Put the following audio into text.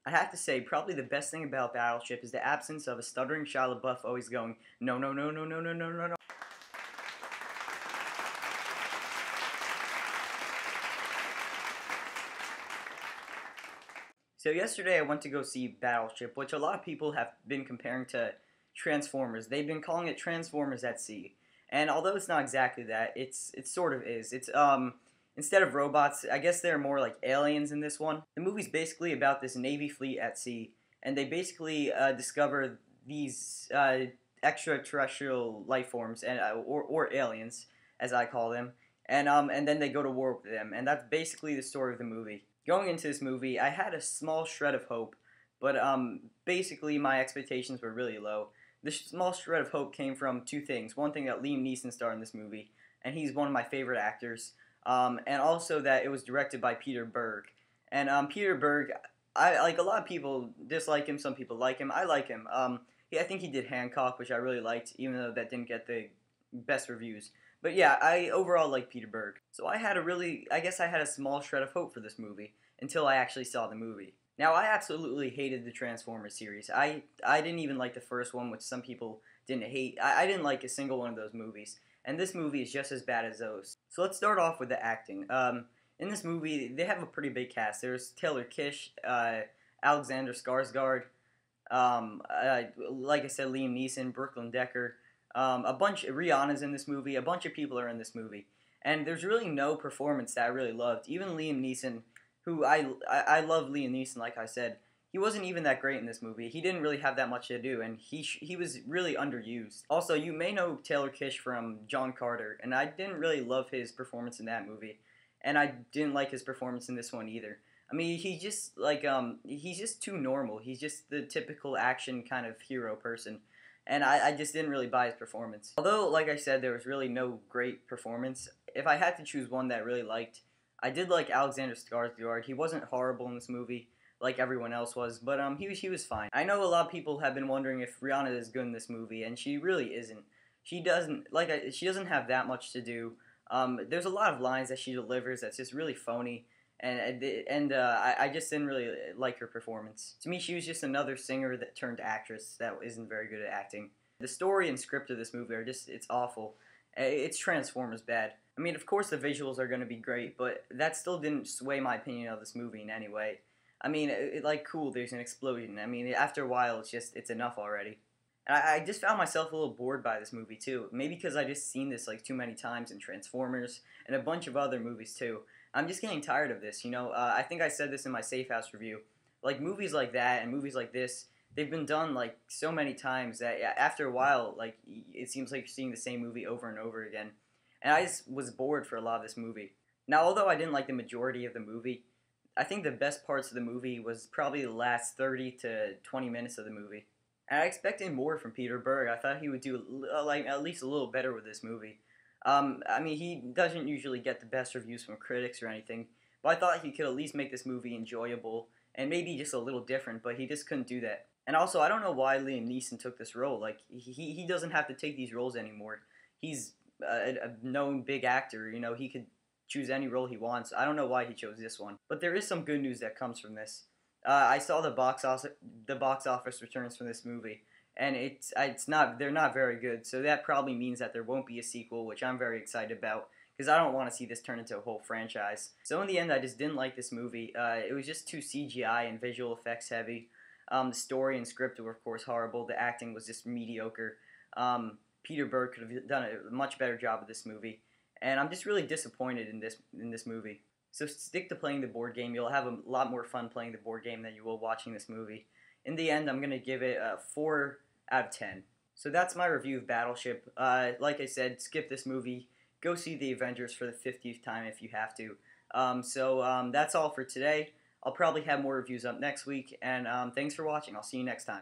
I have to say, probably the best thing about Battleship is the absence of a stuttering Shia LaBeouf always going, no, no, no, no, no, no, no, no, no. So yesterday I went to go see Battleship, which a lot of people have been comparing to Transformers. They've been calling it Transformers at Sea. And although it's not exactly that, it sort of is. It's instead of robots, I guess they're more like aliens in this one. The movie's basically about this Navy fleet at sea, and they basically discover these extraterrestrial life forms and or aliens, as I call them, and then they go to war with them, and that's basically the story of the movie. Going into this movie, I had a small shred of hope, but basically my expectations were really low. The small shred of hope came from two things. One thing, that Liam Neeson starred in this movie, and he's one of my favorite actors, and also that it was directed by Peter Berg. And Peter Berg, I like, a lot of people dislike him. Some people like him. I like him. Yeah, I think he did Hancock, which I really liked, even though that didn't get the best reviews. But yeah, I overall like Peter Berg. So I guess I had a small shred of hope for this movie until I actually saw the movie. Now, I absolutely hated the Transformers series. I didn't even like the first one, which some people didn't hate. I didn't like a single one of those movies. And this movie is just as bad as those. So let's start off with the acting. In this movie, they have a pretty big cast. There's Taylor Kitsch, Alexander Skarsgård, like I said, Liam Neeson, Brooklyn Decker, a bunch. Rihanna's in this movie. A bunch of people are in this movie, and there's really no performance that I really loved. Even Liam Neeson, who I love Liam Neeson, like I said, he wasn't even that great in this movie. He didn't really have that much to do, and he was really underused. Also, you may know Taylor Kitsch from John Carter, and I didn't really love his performance in that movie, and I didn't like his performance in this one either. I mean, he's just too normal. He's just the typical action kind of hero person, and I just didn't really buy his performance. Although, like I said, there was really no great performance. If I had to choose one that I really liked, I did like Alexander Skarsgård. He wasn't horrible in this movie like everyone else was, but he was fine. I know a lot of people have been wondering if Rihanna is good in this movie, and she really isn't. She doesn't have that much to do. There's a lot of lines that she delivers that's just really phony, and I just didn't really like her performance. To me, she was just another singer that turned actress that isn't very good at acting. The story and script of this movie it's awful. It's Transformers bad. I mean, of course the visuals are going to be great, but that still didn't sway my opinion of this movie in any way. I mean, like, cool, there's an explosion. I mean, after a while, it's enough already. And I just found myself a little bored by this movie too. Maybe because I just seen this like too many times in Transformers and a bunch of other movies too. I'm just getting tired of this. I think I said this in my Safe House review. Like, movies like that and movies like this, they've been done like so many times that after a while, like, it seems like you're seeing the same movie over and over again. And I just was bored for a lot of this movie. Now, although I didn't like the majority of the movie, I think the best parts of the movie was probably the last 30 to 20 minutes of the movie. And I expected more from Peter Berg. I thought he would do like at least a little better with this movie. I mean, he doesn't usually get the best reviews from critics or anything, but I thought he could at least make this movie enjoyable and maybe just a little different, but he just couldn't do that. And also, I don't know why Liam Neeson took this role. Like, he doesn't have to take these roles anymore. He's a known big actor. He could choose any role he wants. I don't know why he chose this one. But there is some good news that comes from this. I saw the box office returns from this movie, and they're not very good. So that probably means that there won't be a sequel, which I'm very excited about because I don't want to see this turn into a whole franchise. So in the end, I just didn't like this movie. It was just too CGI and visual effects heavy. The story and script were of course horrible. The acting was just mediocre. Peter Berg could have done a much better job of this movie, and I'm just really disappointed in this movie. So stick to playing the board game. You'll have a lot more fun playing the board game than you will watching this movie. In the end, I'm going to give it a 4 out of 10. So that's my review of Battleship. Like I said, skip this movie. Go see The Avengers for the 50th time if you have to. That's all for today. I'll probably have more reviews up next week, and thanks for watching. I'll see you next time.